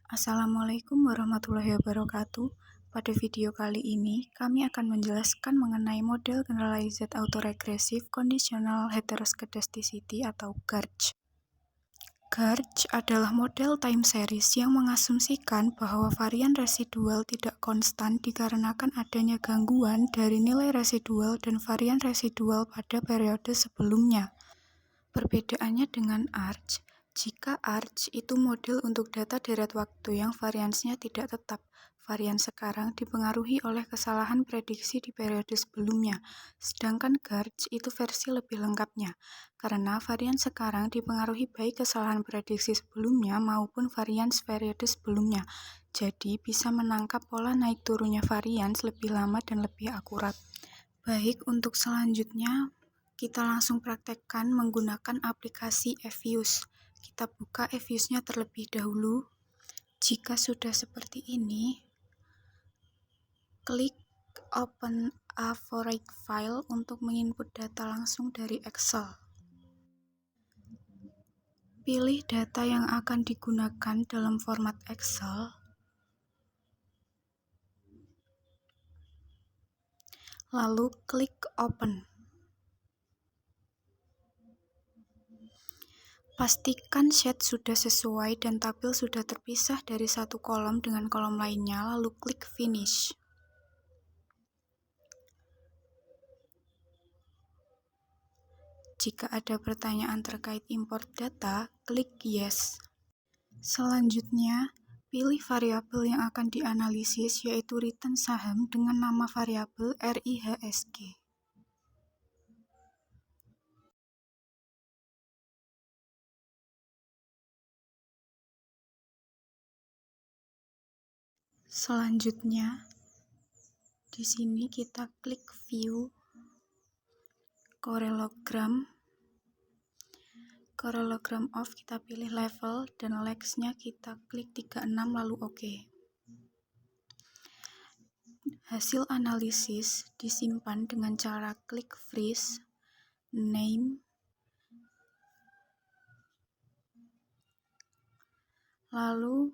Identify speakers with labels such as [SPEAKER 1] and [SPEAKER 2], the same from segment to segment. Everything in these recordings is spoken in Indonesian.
[SPEAKER 1] Assalamualaikum warahmatullahi wabarakatuh. Pada video kali ini, kami akan menjelaskan mengenai model Generalized Autoregressive Conditional Heteroscedasticity atau GARCH. GARCH adalah model time series yang mengasumsikan bahwa varian residual tidak konstan dikarenakan adanya gangguan dari nilai residual dan varian residual pada periode sebelumnya. Perbedaannya dengan ARCH, jika ARCH itu model untuk data deret waktu yang variansnya tidak tetap, varian sekarang dipengaruhi oleh kesalahan prediksi di periode sebelumnya, sedangkan GARCH itu versi lebih lengkapnya, karena varian sekarang dipengaruhi baik kesalahan prediksi sebelumnya maupun varians periode sebelumnya, jadi bisa menangkap pola naik turunnya varians lebih lama dan lebih akurat. Baik, untuk selanjutnya, kita langsung praktekkan menggunakan aplikasi Evius. Kita buka Eviusnya terlebih dahulu. Jika sudah seperti ini, klik Open a Foreign File untuk menginput data langsung dari Excel. Pilih data yang akan digunakan dalam format Excel. Lalu klik Open. Pastikan sheet sudah sesuai dan tabel sudah terpisah dari satu kolom dengan kolom lainnya, lalu klik Finish. Jika ada pertanyaan terkait import data, klik Yes. Selanjutnya, pilih variabel yang akan dianalisis, yaitu return saham dengan nama variabel RIHSG. Selanjutnya, di sini kita klik View, Correlogram of, kita pilih level dan legs-nya kita klik 36 lalu OK. Hasil analisis disimpan dengan cara klik Freeze, Name, lalu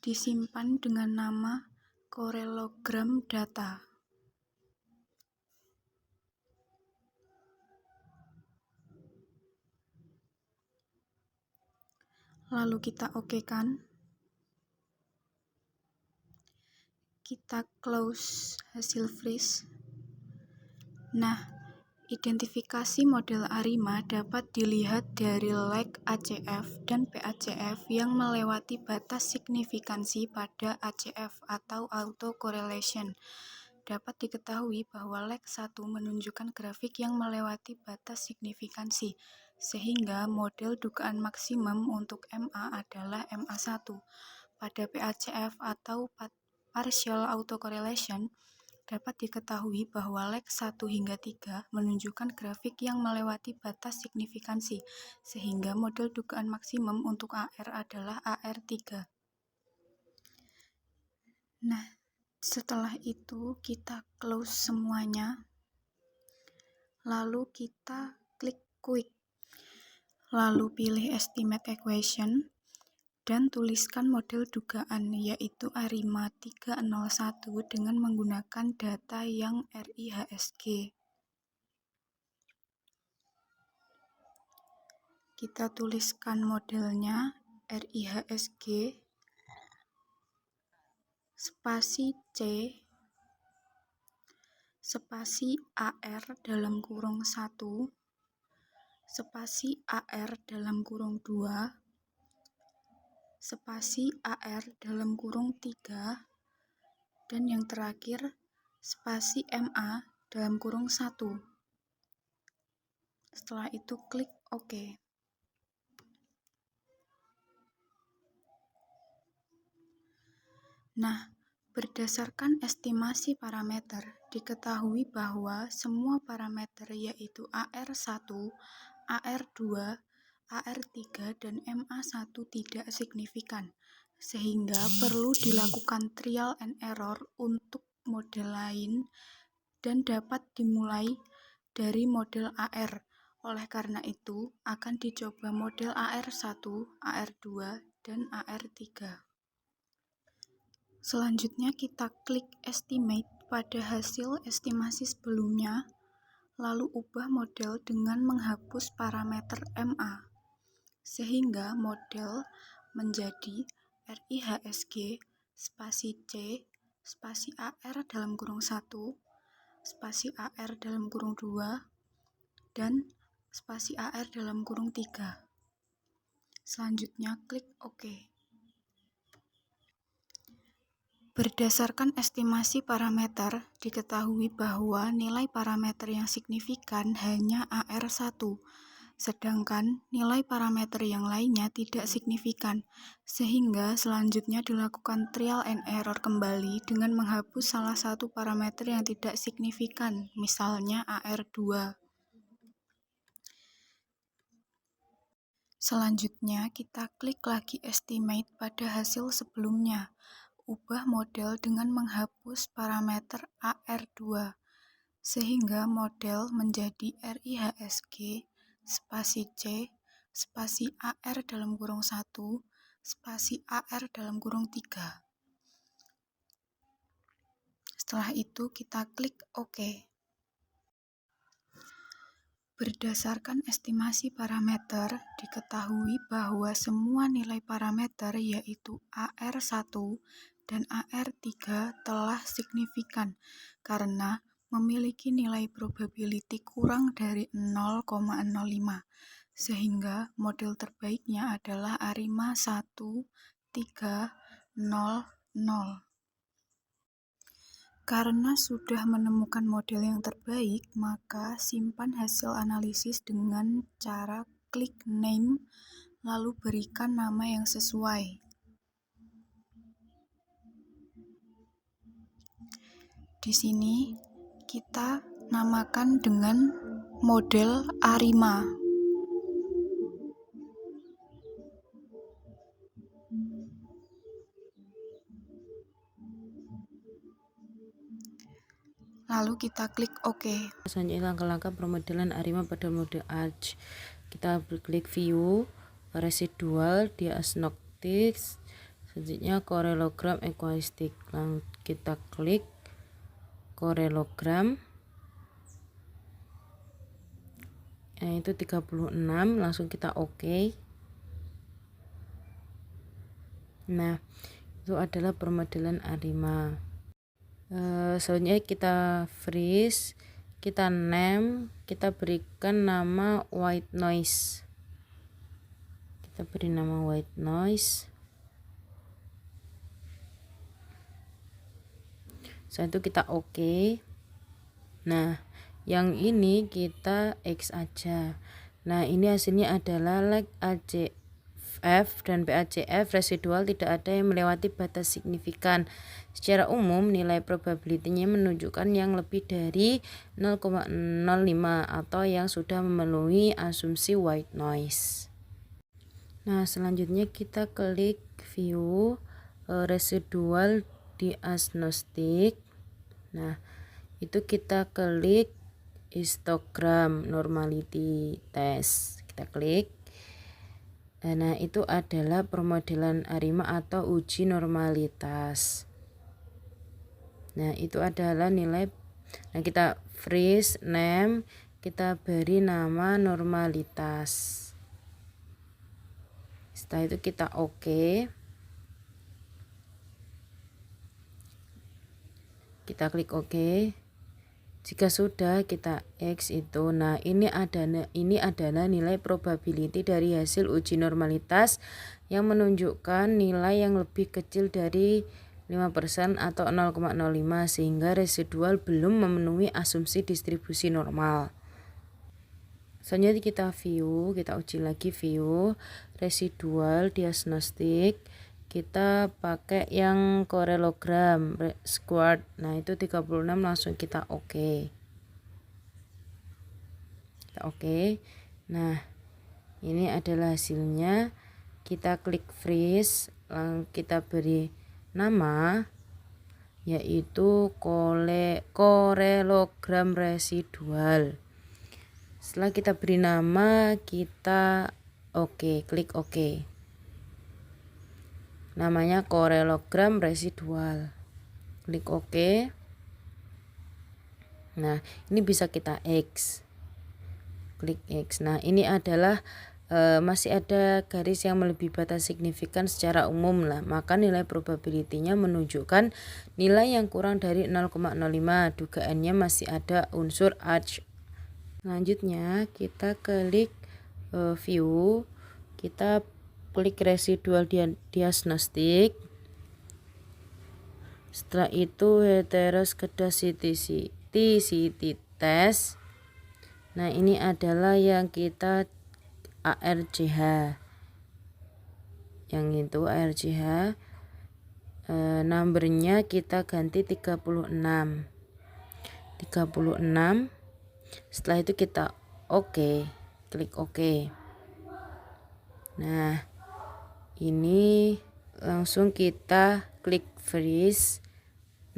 [SPEAKER 1] disimpan dengan nama Correlogram Data. Lalu kita OK-kan. Kita close hasil freeze. Nah, identifikasi model ARIMA dapat dilihat dari lag ACF dan PACF yang melewati batas signifikansi pada ACF atau autocorrelation. Dapat diketahui bahwa lag 1 menunjukkan grafik yang melewati batas signifikansi, sehingga model dugaan maksimum untuk MA adalah MA1. Pada PACF atau partial autocorrelation, dapat diketahui bahwa lag 1 hingga 3 menunjukkan grafik yang melewati batas signifikansi, sehingga model dugaan maksimum untuk AR adalah AR3. Nah, setelah itu kita close semuanya, lalu kita klik Quick, lalu pilih Estimate Equation, dan tuliskan model dugaan, yaitu ARIMA 301 dengan menggunakan data yang RIHSG. Kita tuliskan modelnya RIHSG, spasi C, spasi AR dalam kurung 1, spasi AR dalam kurung 2, spasi AR dalam kurung 3, dan yang terakhir spasi MA dalam kurung 1. Setelah itu klik OK. Nah, berdasarkan estimasi parameter, diketahui bahwa semua parameter yaitu AR1, AR2, AR3, dan MA1 tidak signifikan, sehingga perlu dilakukan trial and error untuk model lain dan dapat dimulai dari model AR. Oleh karena itu, akan dicoba model AR1, AR2, dan AR3. Selanjutnya kita klik estimate pada hasil estimasi sebelumnya, lalu ubah model dengan menghapus parameter MA, sehingga model menjadi RIHSG spasi C spasi AR dalam kurung 1 spasi AR dalam kurung 2 dan spasi AR dalam kurung 3. Selanjutnya klik OK. Berdasarkan estimasi parameter, diketahui bahwa nilai parameter yang signifikan hanya AR1, sedangkan nilai parameter yang lainnya tidak signifikan, sehingga selanjutnya dilakukan trial and error kembali dengan menghapus salah satu parameter yang tidak signifikan, misalnya AR2. Selanjutnya, kita klik lagi estimate pada hasil sebelumnya. Ubah model dengan menghapus parameter AR2, sehingga model menjadi RIHSG spasi C spasi AR dalam kurung 1 spasi AR dalam kurung 3. Setelah itu kita klik OK. Berdasarkan estimasi parameter, diketahui bahwa semua nilai parameter yaitu AR1 dan AR3 telah signifikan karena memiliki nilai probability kurang dari 0,05, sehingga model terbaiknya adalah ARIMA 1300. Karena sudah menemukan model yang terbaik, maka simpan hasil analisis dengan cara klik name, lalu berikan nama yang sesuai. Di sini kita namakan dengan model ARIMA. Lalu kita klik OK.
[SPEAKER 2] Selanjutnya langkah-langkah permodelan ARIMA pada model ARCH. Kita klik view, residual, diagnostic, selanjutnya korelogram equalistik. Kita klik korelogram. Itu 36, langsung kita OK. Nah, itu adalah permodelan ARIMA. Selanjutnya kita freeze, kita name, kita berikan nama white noise. Kita beri nama white noise. Setelah itu kita OK. Nah, yang ini kita X aja. Nah, ini hasilnya adalah like ACF dan PACF residual tidak ada yang melewati batas signifikan. Secara umum, nilai probability-nya menunjukkan yang lebih dari 0,05 atau yang sudah memenuhi asumsi white noise. Nah, selanjutnya kita klik view, residual diagnostic. Nah, itu kita klik histogram normality test. Kita klik. Nah, itu adalah permodelan ARIMA atau uji normalitas. Nah, itu adalah nilai. Nah, kita freeze name, kita beri nama normalitas. Setelah itu kita OK. Kita klik OK. Jika sudah, kita X itu. Nah, ini adalah nilai probability dari hasil uji normalitas yang menunjukkan nilai yang lebih kecil dari 5% atau 0,05 sehingga residual belum memenuhi asumsi distribusi normal. Selanjutnya kita view, kita uji lagi view, residual diagnostic. Kita pakai yang korelogram squared. Nah, itu 36, langsung kita OK. Kita OK. Nah, ini adalah hasilnya. Kita klik freeze, lalu kita beri nama yaitu korelogram residual. Setelah kita beri nama, kita OK, klik OK. namanya korelogram residual. Klik OK. Nah, ini bisa kita X. Klik X. Nah, ini adalah masih ada garis yang melebihi batas signifikan secara umum lah, maka nilai probability-nya menunjukkan nilai yang kurang dari 0,05. Dugaannya masih ada unsur H. Selanjutnya kita klik view, kita klik residual diagnostik. Setelah itu heteroskedasticity test. Nah, ini adalah yang kita ARCH. Yang itu ARCH, numbernya kita ganti 36. Setelah itu kita OK, klik OK. Nah, ini langsung kita klik freeze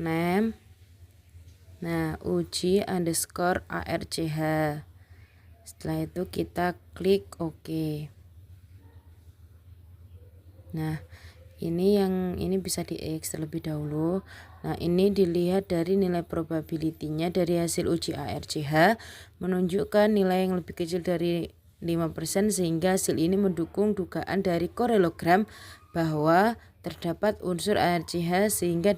[SPEAKER 2] name. Nah, uji underscore ARCH. Setelah itu kita klik OK. Nah, ini bisa di X terlebih dahulu. Nah, ini dilihat dari nilai probability-nya dari hasil uji ARCH menunjukkan nilai yang lebih kecil dari 5%, sehingga hasil ini mendukung dugaan dari korelogram bahwa terdapat unsur ARCH sehingga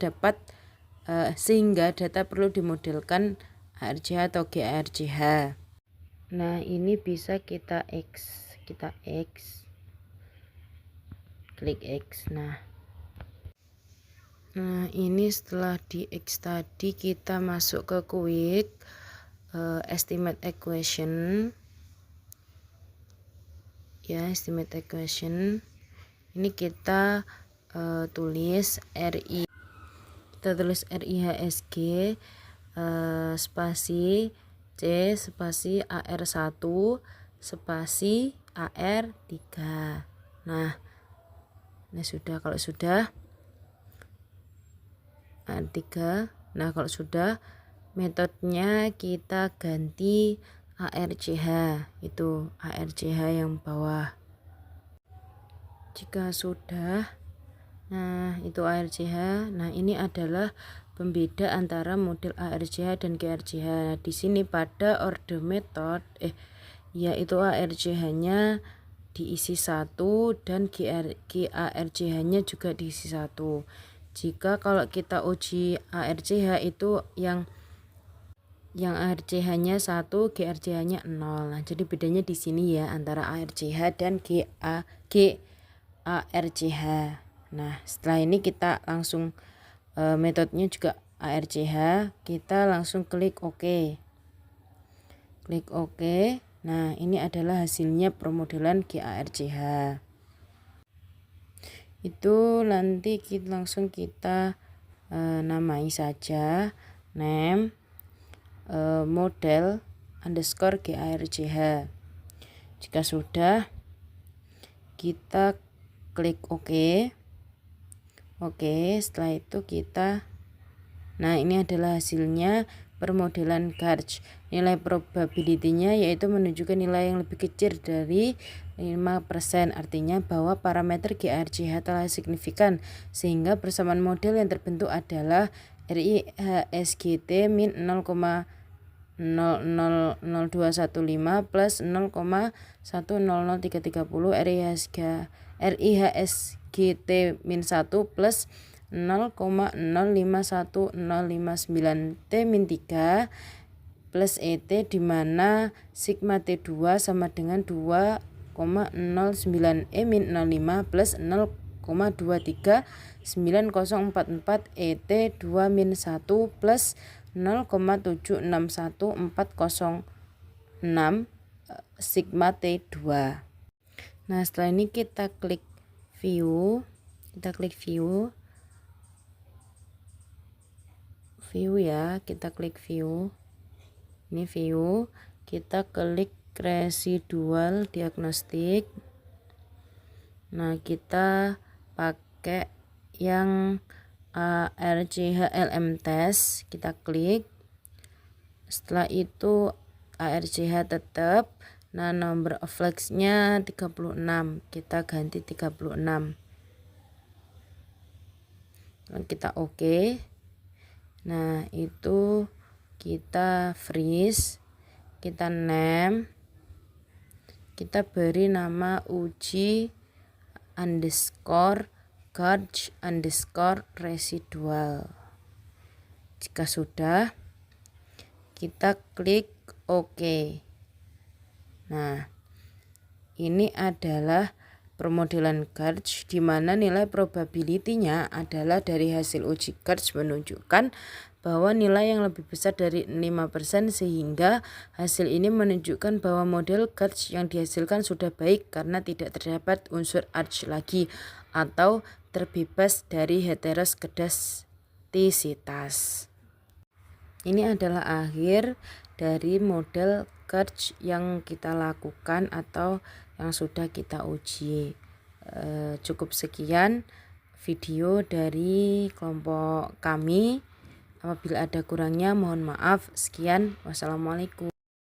[SPEAKER 2] data perlu dimodelkan ARCH atau GARCH. Nah, ini bisa kita X. Klik X. Nah, ini setelah di X tadi kita masuk ke quick estimate equation. Ya, estimate equation. Ini kita tulis RI. Kita tulis RIHSG spasi C spasi AR1 spasi AR3. Nah, ini sudah. Kalau sudah AR3. Nah, kalau sudah, metodenya kita ganti ARCH. Itu ARCH yang bawah. Jika sudah, nah itu ARCH. Nah, ini adalah pembeda antara model ARCH dan GARCH. Nah, di sini pada order method yaitu ARCH-nya diisi 1 dan GARCH-nya juga diisi 1. Jika kalau kita uji ARCH itu yang ARCH-nya 1, GARCH-nya 0. Nah, jadi bedanya di sini ya antara ARCH dan GARCH. Nah, setelah ini kita langsung metodenya juga ARCH, kita langsung klik OK. Klik OK. Nah, ini adalah hasilnya permodelan GARCH. Itu nanti langsung kita namai saja name model underscore GARCH. Jika sudah, kita klik OK. Setelah itu kita, nah ini adalah hasilnya permodelan GARCH. Nilai probability-nya yaitu menunjukkan nilai yang lebih kecil dari 5%, artinya bahwa parameter GARCH telah signifikan, sehingga persamaan model yang terbentuk adalah RIHSGT min 0,00215 plus 0,100330 RIHSGT min 1 plus 0,051059 T min 3 plus ET, di mana sigma T2 sama dengan 2,09 E min 05 plus 0,2390044 ET 2 min 1 plus 0,7611406 sigma T2. Nah, setelah ini kita klik view. Ya, kita klik view. Ini view, kita klik residual diagnostik. Nah, kita pakai yang ARCH LM test, kita klik. Setelah itu ARCH tetap. Nah, number of flags-nya 36, kita ganti 36. kita oke. Nah, itu kita freeze, kita name, kita beri nama uji underscore gauge underscore residual. Jika sudah, kita klik OK. Nah, ini adalah permodelan gauge di mana nilai probability-nya adalah dari hasil uji gauge menunjukkan bahwa nilai yang lebih besar dari 5% sehingga hasil ini menunjukkan bahwa model gauge yang dihasilkan sudah baik karena tidak terdapat unsur arch lagi atau terbebas dari heteroskedastisitas. Ini adalah akhir dari model gauge yang kita lakukan atau yang sudah kita uji. Cukup sekian video dari kelompok kami. Apabila ada kurangnya mohon maaf. Sekian, wassalamualaikum.